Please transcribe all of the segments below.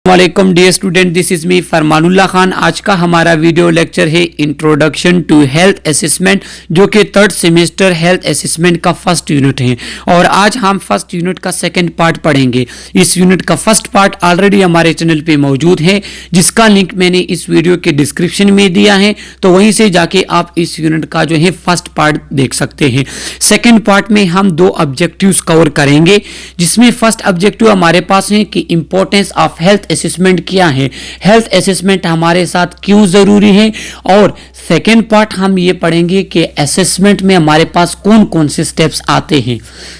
वालेकुम dear student, this is me Farmanullah Khan. आज का हमारा वीडियो लेक्चर है इंट्रोडक्शन टू हेल्थ असेसमेंट, जो कि थर्ड सेमेस्टर हेल्थ असेसमेंट का फर्स्ट यूनिट है। और आज हम फर्स्ट यूनिट का सेकंड पार्ट पढ़ेंगे। इस यूनिट का फर्स्ट पार्ट ऑलरेडी हमारे चैनल पे मौजूद है, जिसका लिंक मैंने इस वीडियो के डिस्क्रिप्शन में दिया है, तो वहीं से जाके आप इस यूनिट का जो है फर्स्ट पार्ट देख सकते हैं। सेकेंड पार्ट में हम दो ऑब्जेक्टिव्स कवर करेंगे, जिसमें फर्स्ट ऑब्जेक्टिव हमारे पास है कि इंपॉर्टेंस ऑफ हेल्थ असेसमेंट क्या है, हेल्थ असेसमेंट हमारे साथ क्यों जरूरी है। और सेकेंड पार्ट हम ये पढ़ेंगे कि असेसमेंट में हमारे पास कौन कौन से स्टेप्स आते हैं,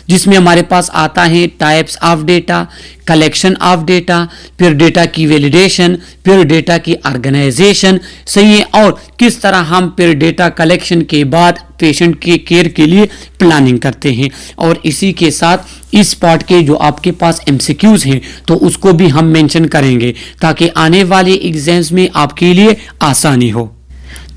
जिसमें हमारे पास आता है types of data, collection of data, फिर डेटा की वैलिडेशन, फिर डेटा की ऑर्गेनाइजेशन, सही है, और किस तरह हम फिर डेटा कलेक्शन के बाद पेशेंट के केयर के लिए प्लानिंग करते हैं। और इसी के साथ इस पार्ट के जो आपके पास एमसीक्यूज हैं तो उसको भी हम मेंशन करेंगे, ताकि आने वाले एग्जाम्स में आपके लिए आसानी हो।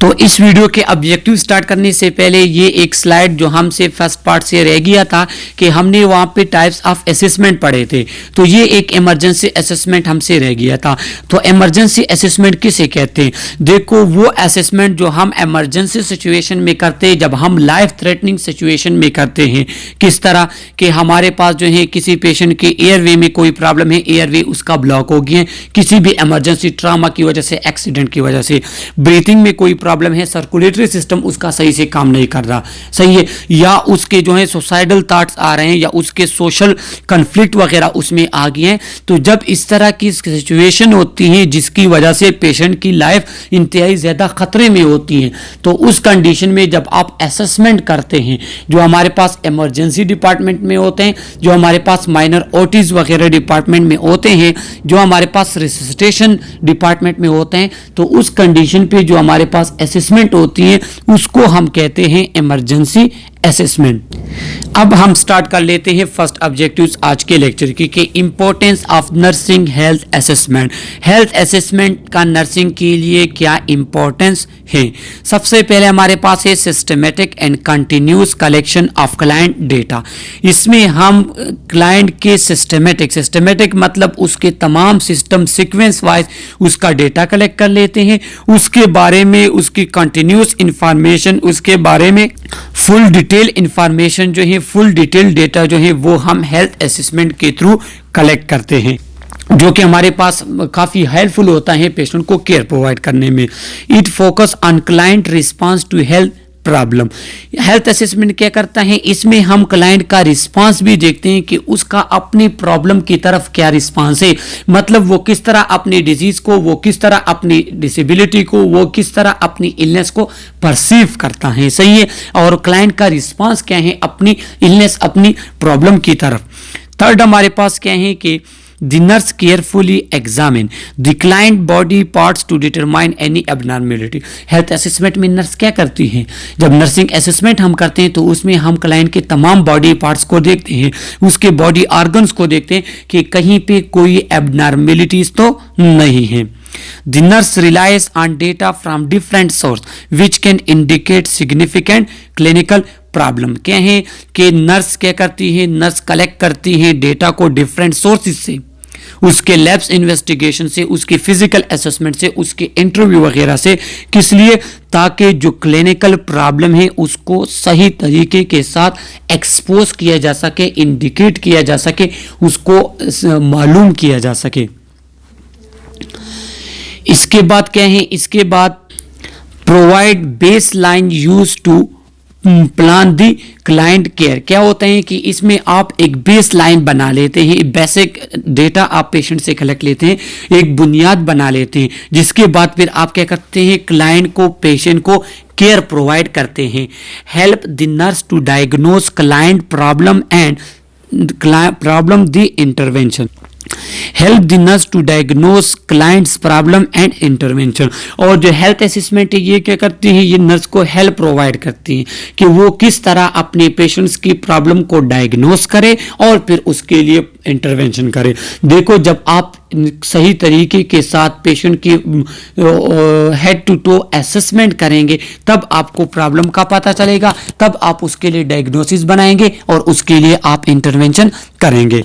तो इस वीडियो के ऑब्जेक्टिव स्टार्ट करने से पहले ये एक स्लाइड जो हमसे फर्स्ट पार्ट से रह गया था कि हमने वहाँ पे टाइप्स ऑफ असेसमेंट पढ़े थे, तो ये एक इमरजेंसी असेसमेंट हमसे रह गया था। तो इमरजेंसी असेसमेंट किसे कहते हैं? देखो, वो असेसमेंट जो हम इमरजेंसी सिचुएशन में करते हैं, जब हम लाइफ थ्रेटनिंग सिचुएशन में करते हैं। किस तरह कि हमारे पास जो है किसी पेशेंट के एयरवे में कोई प्रॉब्लम है, एयरवे उसका ब्लॉक हो गया है, किसी भी इमरजेंसी ट्रामा की वजह से, एक्सीडेंट की वजह से, ब्रीथिंग में कोई प्रॉब्लम है, सर्कुलेटरी सिस्टम उसका सही से काम नहीं कर रहा, सही है, या उसके जो है सुसाइडल थॉट्स आ रहे हैं, या उसके सोशल कन्फ्लिक्ट वगैरह उसमें आ गए हैं। तो जब इस तरह की सिचुएशन होती है जिसकी वजह से पेशेंट की लाइफ इंतहाई ज़्यादा खतरे में होती है, तो उस कंडीशन में जब आप असेसमेंट करते हैं, जो हमारे पास इमरजेंसी डिपार्टमेंट में होते हैं, जो हमारे पास माइनर ओटीज वगैरह डिपार्टमेंट में होते हैं, जो हमारे पास रिससिटेशन डिपार्टमेंट में होते हैं, तो उस कंडीशन पे जो हमारे पास असेसमेंट होती है उसको हम कहते हैं इमरजेंसी असेसमेंट। अब हम स्टार्ट कर लेते हैं फर्स्ट ऑब्जेक्टिव्स आज के लेक्चर की, कि importance of nursing health assessment. Health assessment का नर्सिंग के लिए क्या इंपॉर्टेंस है? सबसे पहले हमारे पास है systematic and continuous collection of client data. इसमें हम क्लाइंट के सिस्टमेटिक मतलब उसके तमाम सिस्टम सीक्वेंस वाइज उसका डेटा कलेक्ट कर लेते हैं, उसके बारे में उसकी कंटिन्यूस इंफॉर्मेशन, उसके बारे में फुल डिटेल इंफॉर्मेशन जो है, फुल डिटेल डेटा जो है वो हम हेल्थ असेसमेंट के थ्रू कलेक्ट करते हैं, जो कि हमारे पास काफ़ी हेल्पफुल होता है पेशेंट को केयर प्रोवाइड करने में। It focus on client response to health problem. Health assessment क्या करता है? इसमें हम क्लाइंट का रिस्पांस भी देखते हैं कि उसका अपनी प्रॉब्लम की तरफ क्या रिस्पांस है, मतलब वो किस तरह अपनी डिजीज को, वो किस तरह अपनी डिसेबिलिटी को, वो किस तरह अपनी इलनेस को परसीव करता है, सही है, और क्लाइंट का रिस्पांस क्या है अपनी इलनेस, अपनी प्रॉब्लम की तरफ। थर्ड हमारे पास क्या है कि The nurse carefully examine the client body parts to determine any abnormality. Health assessment में नर्स क्या करती है? जब नर्सिंग असेसमेंट हम करते हैं तो उसमें हम क्लाइंट के तमाम बॉडी पार्ट्स को देखते हैं, उसके बॉडी ऑर्गन्स को देखते हैं कि कहीं पे कोई एबनॉर्मेलिटीज तो नहीं है। The nurse relies on data from different sources which can indicate significant clinical problem. क्या है कि नर्स क्या करती है? नर्स कलेक्ट करती है डेटा को डिफरेंट सोर्सेज से, उसके लैब्स इन्वेस्टिगेशन से, उसके फिजिकल असेसमेंट से, उसके इंटरव्यू वगैरह से। किस लिए? ताकि जो क्लिनिकल प्रॉब्लम है उसको सही तरीके के साथ एक्सपोज किया जा सके, इंडिकेट किया जा सके, उसको मालूम किया जा सके। इसके बाद क्या है? इसके बाद provide base line use to plan the client care. क्या होता है कि इसमें आप एक बेस लाइन बना लेते हैं, बेसिक डेटा आप पेशेंट से कलेक्ट लेते हैं, एक बुनियाद बना लेते हैं, जिसके बाद फिर आप क्या करते हैं? क्लाइंट को, पेशेंट को केयर प्रोवाइड करते हैं। Help the nurse to diagnose client problem and problem the intervention. Help the nurse to diagnose clients problem and intervention. और जो हेल्थ असेसमेंट है ये क्या करती है? ये नर्स को हेल्प प्रोवाइड करती है कि वो किस तरह अपने पेशेंट्स की प्रॉब्लम को डायग्नोज करे और फिर उसके लिए इंटरवेंशन करें। देखो, जब आप सही तरीके के साथ पेशेंट की हेड टू टो असेसमेंट करेंगे तब आपको प्रॉब्लम का पता चलेगा, तब आप उसके लिए डायग्नोसिस बनाएंगे और उसके लिए आप इंटरवेंशन करेंगे।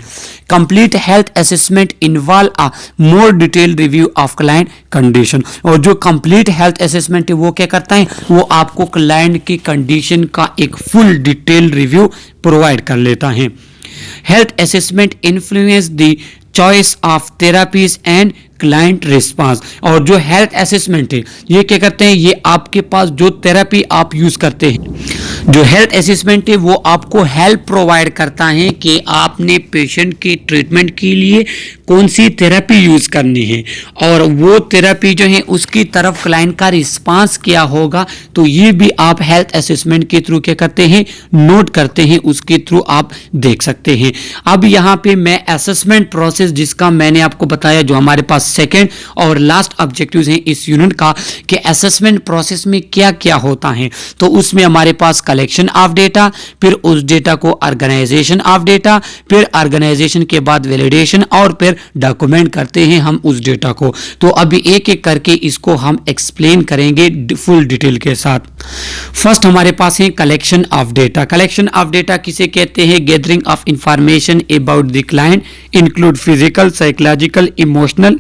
Complete health assessment involve a more detail review of client condition. और जो कंप्लीट हेल्थ असेसमेंट है वो क्या करता है, वो आपको क्लाइंट की कंडीशन का एक फुल डिटेल रिव्यू प्रोवाइड कर लेता है। Health assessment influence the choice of therapies and client response. और जो हेल्थ असेसमेंट है ये क्या करते हैं, ये आपके पास जो थेरापी आप यूज करते हैं, जो हेल्थ असेसमेंट है वो आपको हेल्प प्रोवाइड करता है कि आपने पेशेंट की ट्रीटमेंट के लिए कौन सी थेरेपी यूज करनी है और वो थेरेपी जो है उसकी तरफ क्लाइंट का रिस्पांस क्या होगा। तो ये भी आप हेल्थ असेसमेंट के थ्रू क्या करते हैं, नोट करते हैं, उसके थ्रू आप देख सकते हैं। अब यहाँ पे मैं असेसमेंट प्रोसेस जिसका मैंने आपको बताया, जो हमारे पास सेकेंड और लास्ट ऑब्जेक्टिव्स हैं इस यूनिट का, कि असेसमेंट प्रोसेस में क्या क्या होता है। तो उसमें हमारे पास कलेक्शन ऑफ डेटा, फिर उस डेटा को ऑर्गेनाइजेशन ऑफ डेटा, फिर ऑर्गेनाइजेशन के बाद वैलिडेशन और फिर डॉक्यूमेंट करते हैं हम उस डेटा को। तो अभी एक एक करके इसको हम एक्सप्लेन करेंगे फुल डिटेल के साथ। फर्स्ट हमारे पास है collection of data. Collection of data किसे कहते हैं, gathering of information about the client include physical, psychological, emotional,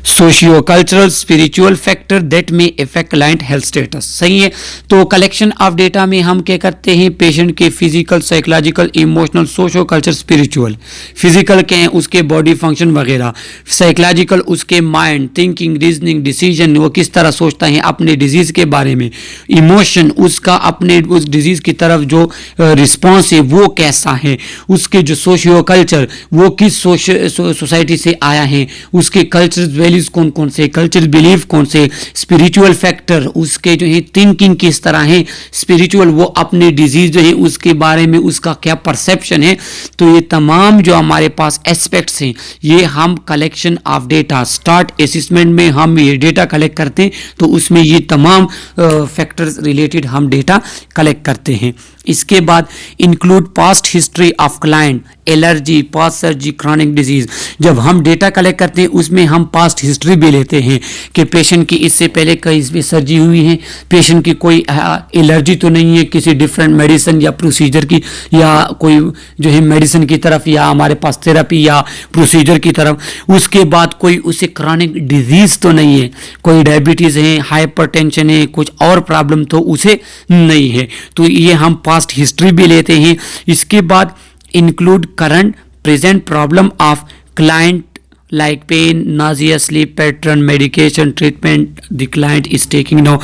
socio cultural, spiritual factor that में इफेक्ट क्लाइंट हेल्थ स्टेटस। सही है। तो कलेक्शन ऑफ डेटा में हम क्या करते हैं, पेशेंट के physical, psychological, emotional, socio culture, spiritual. Physical के हैं उसके बॉडी फंक्शन वगैरह, साइकोलॉजिकल उसके माइंड, थिंकिंग, रीजनिंग, डिसीजन, वो किस तरह सोचता है अपने डिजीज के बारे में, इमोशन उसका अपने उस डिजीज की तरफ जो रिस्पॉन्स है वो कैसा है, उसके जो सोशियो कल्चर वो किस सोसाइटी से आया है, उसके कल्चर वैल्यूज कौन कौन से, कल्चरल बिलीफ कौन से, स्पिरिचुअल फैक्टर उसके जो है थिंकिंग किस तरह है, स्पिरिचुअल वो अपने डिजीज जो है उसके बारे में उसका क्या परसेप्शन है। तो ये तमाम जो हमारे पास एस्पेक्ट्स हैं ये हम collection of data start assessment में हम ये डेटा कलेक्ट करते हैं। तो उसमें ये तमाम फैक्टर्स रिलेटेड हम डेटा कलेक्ट करते हैं। इसके बाद include past history of client, allergy, past surgery, chronic disease. जब हम डेटा कलेक्ट करते हैं उसमें हम पास्ट हिस्ट्री भी लेते हैं कि पेशेंट की इससे पहले कहीं इसमें सर्जरी हुई है, पेशेंट की कोई एलर्जी तो नहीं है किसी डिफरेंट मेडिसिन या प्रोसीजर की, या कोई जो है मेडिसिन की तरफ या हमारे पास थेरेपी या प्रोसीजर की तरफ। उसके बाद कोई उसे क्रॉनिक डिजीज तो नहीं है, कोई डायबिटीज़ है, हाइपरटेंशन है, कुछ और प्रॉब्लम तो उसे नहीं है। तो ये हम पास्ट हिस्ट्री भी लेते हैं। इसके बाद include current present problem of client like pain, nausea, sleep pattern, medication, treatment the client is taking now.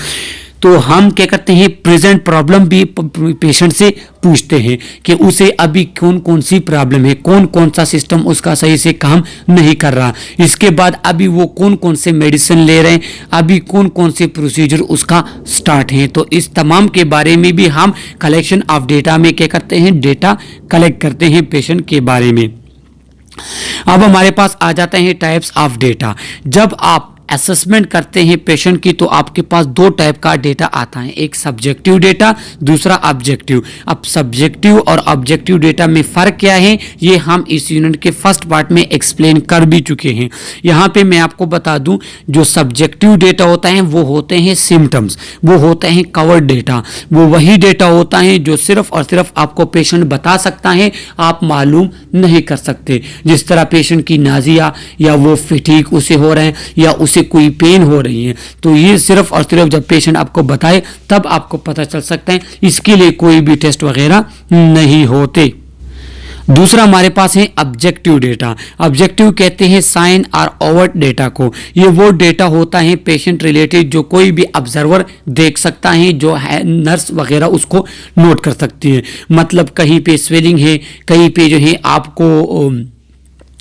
तो हम क्या करते हैं, प्रेजेंट प्रॉब्लम भी पेशेंट से पूछते हैं कि उसे अभी कौन कौन सी प्रॉब्लम है, कौन कौन सा सिस्टम उसका सही से काम नहीं कर रहा, इसके बाद अभी वो कौन कौन से मेडिसिन ले रहे हैं, अभी कौन कौन से प्रोसीजर उसका स्टार्ट है। तो इस तमाम के बारे में भी हम कलेक्शन ऑफ डेटा में क्या करते हैं, डेटा कलेक्ट करते हैं पेशेंट के बारे में। अब हमारे पास आ जाते हैं टाइप्स ऑफ डेटा। जब आप असेसमेंट करते हैं पेशेंट की तो आपके पास दो टाइप का डेटा आता है, एक सब्जेक्टिव डेटा, दूसरा ऑब्जेक्टिव। अब सब्जेक्टिव और ऑब्जेक्टिव डेटा में फ़र्क क्या है ये हम इस यूनिट के फर्स्ट पार्ट में एक्सप्लेन कर भी चुके हैं। यहाँ पे मैं आपको बता दूं, जो सब्जेक्टिव डेटा होता है वो होते हैं सिम्टम्स, वो होते हैं कवर्ड डेटा। वो वही डेटा होता है जो सिर्फ और सिर्फ आपको पेशेंट बता सकता है, आप मालूम नहीं कर सकते। जिस तरह पेशेंट की नाजिया या वो फिटीक उसे हो रहे हैं या उसे कोई पेन हो रही है, तो ये सिर्फ और सिर्फ जब पेशेंट आपको बताए तब आपको पता चल सकता है, इसके लिए कोई भी टेस्ट वगैरह नहीं होते। दूसरा हमारे पास है ऑब्जेक्टिव डेटा। ऑब्जेक्टिव कहते हैं साइन और ओवर्ट डेटा को। ये वो डेटा होता है पेशेंट रिलेटेड जो कोई भी ऑब्जर्वर देख सकता है, जो है नर्स वगैरह उसको नोट कर सकती है। मतलब कहीं पे स्वेलिंग है, कहीं पे जो है आपको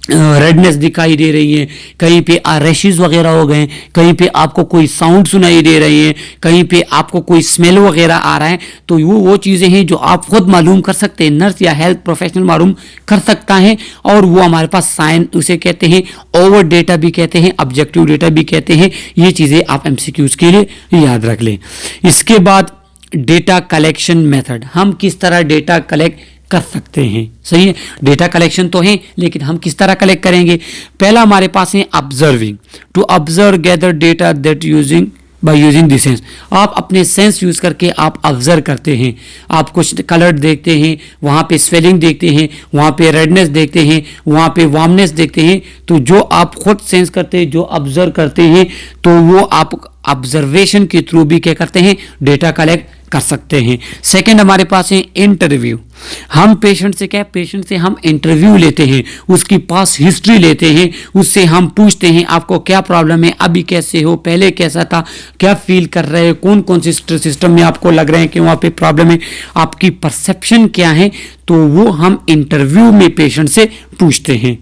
रेडनेस दिखाई दे रही है, कहीं पे रैशेस वगैरह हो गए, कहीं पे आपको कोई साउंड सुनाई दे रही है, कहीं पे आपको कोई स्मेल वगैरह आ रहा है। तो वो चीज़ें हैं जो आप खुद मालूम कर सकते हैं, नर्स या हेल्थ प्रोफेशनल मालूम कर सकता है। और वो हमारे पास साइन उसे कहते हैं, ओवर डेटा भी कहते हैं, ऑब्जेक्टिव डेटा भी कहते हैं। ये चीज़ें आप MCQs के लिए याद रख लें। इसके बाद डेटा कलेक्शन मेथड, हम किस तरह डेटा कलेक्ट कर सकते हैं। सही है, डेटा कलेक्शन तो है, लेकिन हम किस तरह कलेक्ट करेंगे? पहला हमारे पास है observing, to observe gather data that using by using the sense. आप अपने सेंस यूज करके आप ऑब्जर्व करते हैं, आप कुछ कलर देखते हैं, वहाँ पे स्वेलिंग देखते हैं, वहाँ पे रेडनेस देखते हैं, वहाँ पे वार्मनेस देखते हैं। तो जो आप खुद सेंस करते हैं, जो ऑब्जर्व करते हैं, तो वो आप ऑब्जर्वेशन के थ्रू भी क्या करते हैं? डेटा कलेक्ट कर सकते हैं। सेकंड हमारे पास है इंटरव्यू। हम पेशेंट से क्या, पेशेंट से हम इंटरव्यू लेते हैं, उसकी पास हिस्ट्री लेते हैं, उससे हम पूछते हैं आपको क्या प्रॉब्लम है, अभी कैसे हो, पहले कैसा था, क्या फील कर रहे हैं, कौन कौन से सिस्टम में आपको लग रहे हैं कि वहाँ पे प्रॉब्लम है, आपकी परसेप्शन क्या है। तो वो हम इंटरव्यू में पेशेंट से पूछते हैं।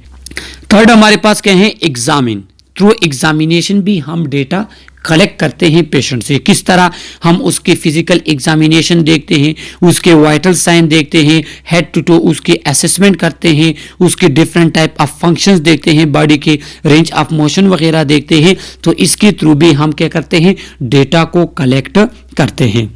थर्ड हमारे पास क्या है? एग्जामिन। थ्रू एग्जामिनेशन भी हम डेटा कलेक्ट करते हैं पेशेंट से। किस तरह? हम उसके फिजिकल एग्जामिनेशन देखते हैं, उसके वाइटल साइन देखते हैं, हेड टू टो उसके असेसमेंट करते हैं, उसके डिफरेंट टाइप ऑफ फंक्शंस देखते हैं, बॉडी के रेंज ऑफ मोशन वगैरह देखते हैं। तो इसके थ्रू भी हम क्या करते हैं? डेटा को कलेक्ट करते हैं।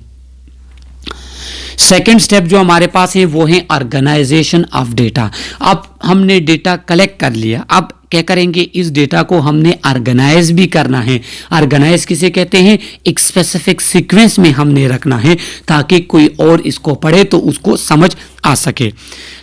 सेकेंड स्टेप जो हमारे पास है वो है ऑर्गेनाइजेशन ऑफ डेटा। अब हमने डेटा कलेक्ट कर लिया, अब क्या करेंगे? इस डेटा को हमने ऑर्गेनाइज भी करना है। ऑर्गेनाइज किसे कहते हैं? एक स्पेसिफिक सीक्वेंस में हमने रखना है ताकि कोई और इसको पढ़े तो उसको समझ आ सके।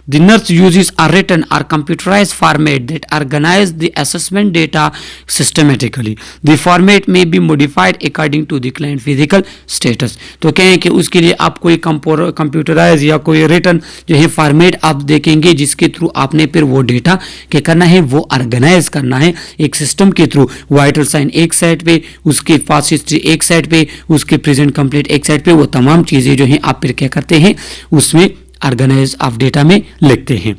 The nurse uses a written or computerized format that organizes the assessment data systematically. The format may be modified according to the client physical status. तो कहें कि उसके लिए आप कोई कंप्यूटराइज या कोई रिटन जो है फॉर्मेट आप देखेंगे जिसके थ्रू आपने फिर वो डेटा क्या करना है? वो ऑर्गेनाइज करना है एक सिस्टम के थ्रू। वाइटल साइन एक साइड पे, उसके पास हिस्ट्री एक साइड पे, उसके प्रेजेंट कंप्लीट एक साइड पे, वो तमाम चीज़ें जो हैं आप फिर क्या करते हैं? उसमें ऑर्गेनाइज ऑफ डेटा में लिखते हैं।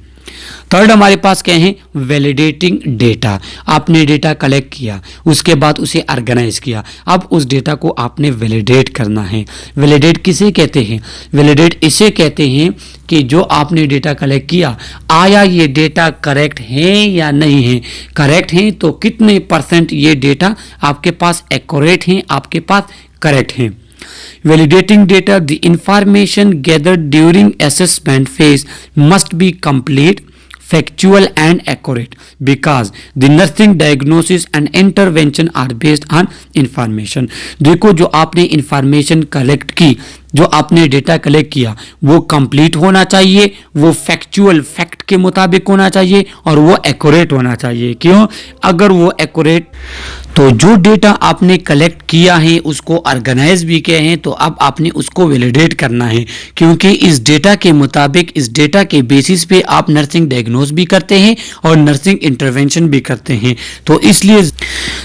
थर्ड हमारे पास क्या है? Validating data. आपने डेटा कलेक्ट किया, उसके बाद उसे ऑर्गेनाइज किया, अब उस डेटा को आपने वैलिडेट करना है। वैलिडेट किसे कहते हैं? वैलिडेट इसे कहते हैं कि जो आपने डेटा कलेक्ट किया, आया ये डेटा करेक्ट है या नहीं है। करेक्ट है तो कितने % ये डेटा आपके पास एक्यूरेट हैं, आपके पास करेक्ट हैं। Validating data, the information gathered during assessment phase must be complete, factual and accurate because the nursing diagnosis and intervention are based on information. देखो जो आपने इंफॉर्मेशन कलेक्ट की, जो आपने डेटा कलेक्ट किया वो कंप्लीट होना चाहिए, वो फैक्चुअल फैक्ट के मुताबिक होना चाहिए और वो एक्यूरेट होना चाहिए। क्यों? अगर वो एक्यूरेट, तो जो डेटा आपने कलेक्ट किया है उसको ऑर्गेनाइज भी किए हैं, तो अब आपने उसको वैलिडेट करना है क्योंकि इस डेटा के मुताबिक, इस डेटा के बेसिस पे आप नर्सिंग डायग्नोस भी करते हैं और नर्सिंग इंटरवेंशन भी करते हैं। तो इसलिए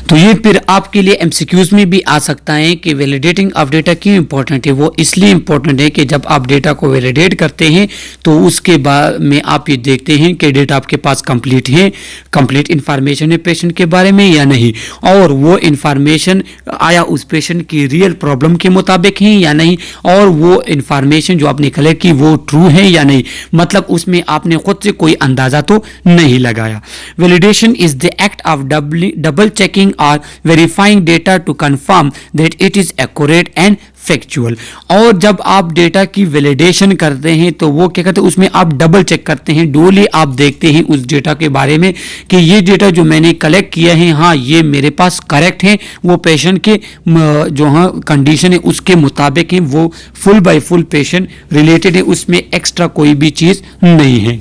तो ये फिर आपके लिए एमसीक्यूज में भी आ सकता है कि वैलिडेटिंग ऑफ डेटा क्यों इंपॉर्टेंट है। वो इसलिए इंपॉर्टेंट है कि जब आप डेटा को वैलिडेट करते हैं तो उसके बाद में आप ये देखते हैं कि डेटा आपके पास कंप्लीट है, कंप्लीट इंफॉर्मेशन है पेशेंट के बारे में या नहीं, और वो इंफॉर्मेशन आया उस पेशेंट की रियल प्रॉब्लम के मुताबिक है या नहीं, और वो इंफॉर्मेशन जो आपने कलेक्ट की वो ट्रू है या नहीं, मतलब उसमें आपने खुद से कोई अंदाजा तो नहीं लगाया। Validation is the act of double checking और verifying data to confirm that it is accurate and factual. और जब आप डेटा की वैलिडेशन करते हैं तो वो क्या करते हैं, उसमें आप डबल चेक करते हैं, डोली आप देखते हैं उस डेटा के बारे में कि ये डेटा जो मैंने कलेक्ट किया है, हाँ ये मेरे पास करेक्ट है, वो पेशेंट के जो हाँ कंडीशन है उसके मुताबिक है, वो full by full patient related है, उसमें एक्स्ट्रा कोई भी चीज़ नहीं है।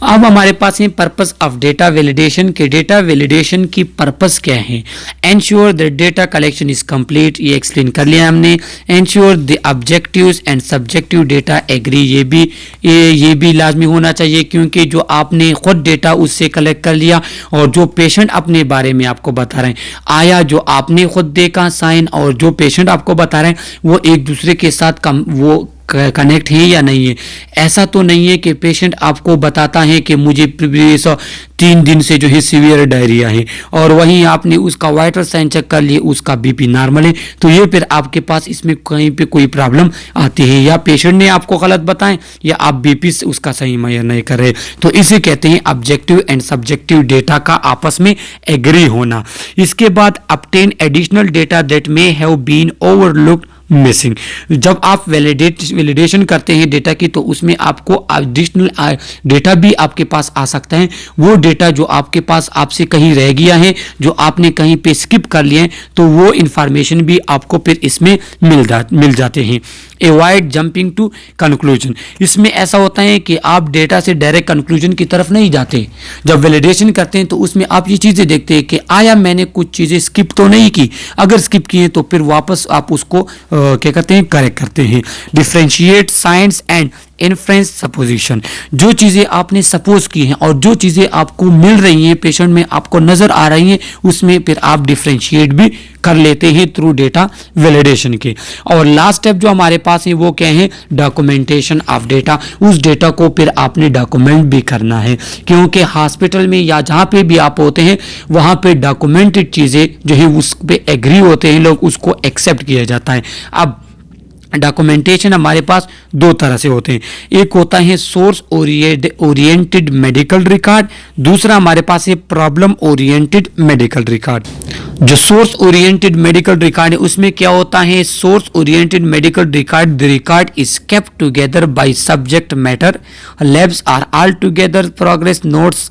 अब हमारे पास है पर्पस ऑफ डेटा वैलिडेशन के। डेटा वैलिडेशन की पर्पस क्या है? Ensure that data collection is complete, ये एक्सप्लेन कर लिया हमने। Ensure the objectives and subjective data agree, ये भी लाजमी होना चाहिए क्योंकि जो आपने खुद डेटा उससे कलेक्ट कर लिया और जो पेशेंट अपने बारे में आपको बता रहे हैं, आया जो आपने खुद देखा साइन और जो पेशेंट आपको बता रहे हैं वो एक दूसरे के साथ वो कनेक्ट है या नहीं है। ऐसा तो नहीं है कि पेशेंट आपको बताता है कि मुझे 3 दिन से जो है सीवियर डायरिया है और वहीं आपने उसका वाइटल साइन चेक कर लिए, उसका बीपी नॉर्मल है, तो ये फिर आपके पास इसमें कहीं पे कोई प्रॉब्लम आती है, या पेशेंट ने आपको गलत बताएं या आप बीपी से उसका सही मुहैया नहीं कर रहे। तो इसे कहते हैं ऑब्जेक्टिव एंड सब्जेक्टिव डेटा का आपस में एग्री होना। इसके बाद obtain additional data that may have been overlooked missing. जब आप वैलिडेशन करते हैं डेटा की, तो उसमें आपको एडिशनल डेटा भी आपके पास आ सकता है। वो डेटा जो आपके पास आपसे कहीं रह गया है, जो आपने कहीं पे स्किप कर लिए हैं, तो वो इंफॉर्मेशन भी आपको फिर इसमें मिल जाते हैं। Avoid jumping to conclusion. इसमें ऐसा होता है कि आप डेटा से डायरेक्ट कंक्लूजन की तरफ नहीं जाते। जब वैलिडेशन करते हैं तो उसमें आप ये चीज़ें देखते हैं कि आया मैंने कुछ चीज़ें स्किप तो नहीं की, अगर स्किप किए तो फिर वापस आप उसको क्या कहते हैं, करेक्ट करते हैं। Differentiate science and inference supposition. जो चीज़ें आपने सपोज की हैं और जो चीज़ें आपको मिल रही हैं, पेशेंट में आपको नज़र आ रही हैं, उसमें फिर आप डिफ्रेंशिएट भी कर लेते हैं थ्रू डेटा वैलिडेशन के। और लास्ट स्टेप जो हमारे पास है वो क्या है, डॉक्यूमेंटेशन ऑफ डेटा। उस डेटा को फिर आपने डॉक्यूमेंट भी करना है, क्योंकि हॉस्पिटल में या जहाँ पे भी आप होते हैं वहाँ पे डॉक्यूमेंटेड चीज़ें जो है उस पर एग्री होते हैं लोग, उसको एक्सेप्ट किया जाता है। अब डॉक्यूमेंटेशन हमारे पास दो तरह से होते हैं। एक होता है सोर्स ओरिएंटेड मेडिकल रिकॉर्ड, दूसरा हमारे पास है प्रॉब्लम ओरिएंटेड मेडिकल रिकॉर्ड। जो सोर्स ओरिएंटेड मेडिकल रिकॉर्ड है उसमें क्या होता है, source oriented medical record, the record is kept together by subject matter, labs are all together, progress notes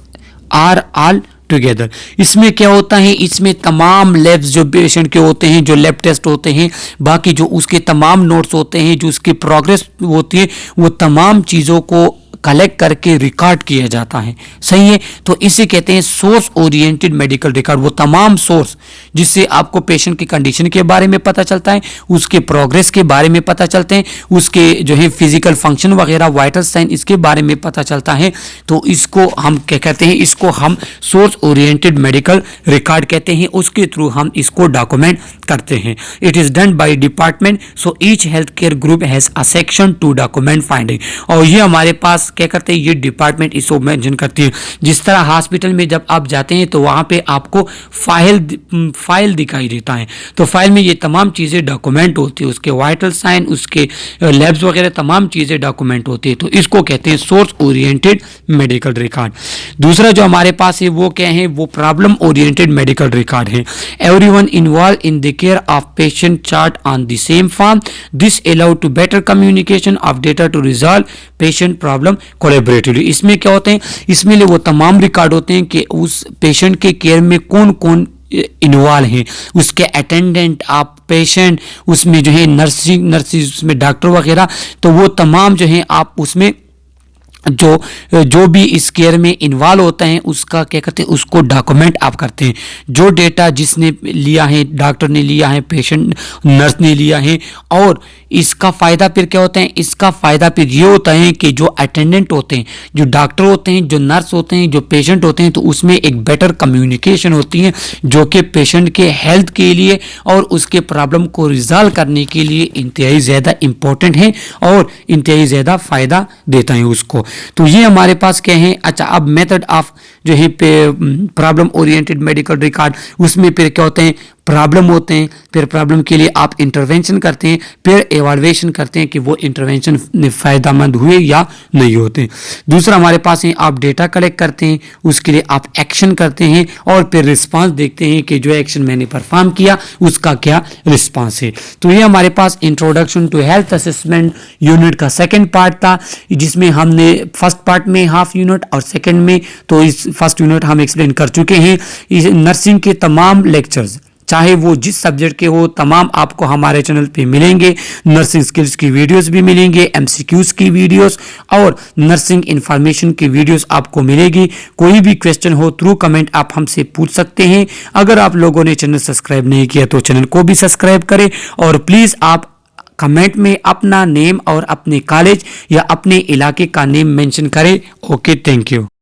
are all together. इसमें क्या होता है, इसमें तमाम लैब्स जो पेशेंट के होते हैं, जो लैब टेस्ट होते हैं, बाकी जो उसके तमाम नोट्स होते हैं, जो उसकी प्रोग्रेस होती है, वो तमाम चीज़ों को कलेक्ट करके रिकॉर्ड किया जाता है। सही है, तो इसे कहते हैं सोर्स ओरिएंटेड मेडिकल रिकॉर्ड। वो तमाम सोर्स जिससे आपको पेशेंट की कंडीशन के बारे में पता चलता है, उसके प्रोग्रेस के बारे में पता चलते हैं, उसके जो है फिजिकल फंक्शन वगैरह, वाइटल साइन, इसके बारे में पता चलता है। तो इसको हम क्या कहते हैं, इसको हम सोर्स ओरिएंटेड मेडिकल रिकॉर्ड कहते हैं। उसके थ्रू हम इसको डॉक्यूमेंट करते हैं। It is done by department, so each health care group has a section two document finding. और ये हमारे पास क्या करते हैं, ये डिपार्टमेंट इसको मेंशन करती है। जिस तरह हॉस्पिटल में जब आप जाते हैं तो वहां पे आपको फाइल दिखाई देता है, तो फाइल में ये तमाम चीज़ें डॉक्यूमेंट होती है, उसके वाइटल साइन, उसके लैब्स वगैरह तमाम चीज़ें डॉक्यूमेंट होती है। तो इसको कहते हैं सोर्स ओरिएंटेड मेडिकल रिकॉर्ड। दूसरा जो हमारे पास है वो क्या है, वो प्रॉब्लम ओरिएंटेड मेडिकल रिकॉर्ड है। Everyone involve in the care of patient chart on the same form, this allow to better communication of data to resolve patient problem collaboratively. इसमें क्या होते हैं, इसमें वो तमाम रिकॉर्ड होते हैं कि उस पेशेंट के केयर में कौन कौन इन्वॉल्व हैं, उसके अटेंडेंट, आप पेशेंट, उसमें जो है नर्सिस, उसमें डॉक्टर वगैरह, तो वो तमाम जो है आप उसमें जो भी इस केयर में इन्वॉल्व होता है उसका क्या करते हैं, उसको डॉक्यूमेंट आप करते हैं। जो डेटा जिसने लिया है, डॉक्टर ने लिया है, पेशेंट नर्स ने लिया है, और इसका फ़ायदा फिर क्या होता है, इसका फ़ायदा फिर ये होता है कि जो अटेंडेंट होते हैं, जो डॉक्टर होते हैं, जो नर्स होते हैं, जो पेशेंट होते हैं, तो उसमें एक बेटर कम्युनिकेशन होती है, जो कि पेशेंट के हेल्थ के लिए और उसके प्रॉब्लम को रिजॉल्व करने के लिए इंतहाई ज़्यादा इम्पोर्टेंट है और इंतहाई ज़्यादा फ़ायदा देता है उसको। तो ये हमारे पास क्या है। अच्छा, अब मेथड ऑफ जो है प्रॉब्लम ओरिएंटेड मेडिकल रिकॉर्ड, उसमें फिर क्या होते हैं, प्रॉब्लम होते हैं, फिर प्रॉब्लम के लिए आप इंटरवेंशन करते हैं, फिर एवाल्युएशन करते हैं कि वो इंटरवेंशन फ़ायदेमंद हुए या नहीं होते। दूसरा हमारे पास है, आप डेटा कलेक्ट करते हैं, उसके लिए आप एक्शन करते हैं और फिर रिस्पांस देखते हैं कि जो एक्शन मैंने परफॉर्म किया उसका क्या रिस्पांस है। तो ये हमारे पास introduction to health assessment unit का सेकेंड पार्ट था, जिसमें हमने फर्स्ट पार्ट में हाफ यूनिट और सेकेंड में तो इस फर्स्ट यूनिट हम एक्सप्लेन कर चुके हैं। इस नर्सिंग के तमाम लेक्चर्स, चाहे वो जिस सब्जेक्ट के हो, तमाम आपको हमारे चैनल पे मिलेंगे। नर्सिंग स्किल्स की वीडियोस भी मिलेंगे, एमसीक्यूज की वीडियोस और नर्सिंग इंफॉर्मेशन की वीडियोस आपको मिलेगी। कोई भी क्वेश्चन हो थ्रू कमेंट आप हमसे पूछ सकते हैं। अगर आप लोगों ने चैनल सब्सक्राइब नहीं किया तो चैनल को भी सब्सक्राइब करें और प्लीज़ आप कमेंट में अपना नेम और अपने कॉलेज या अपने इलाके का नेम मेंशन करें। Okay, thank you.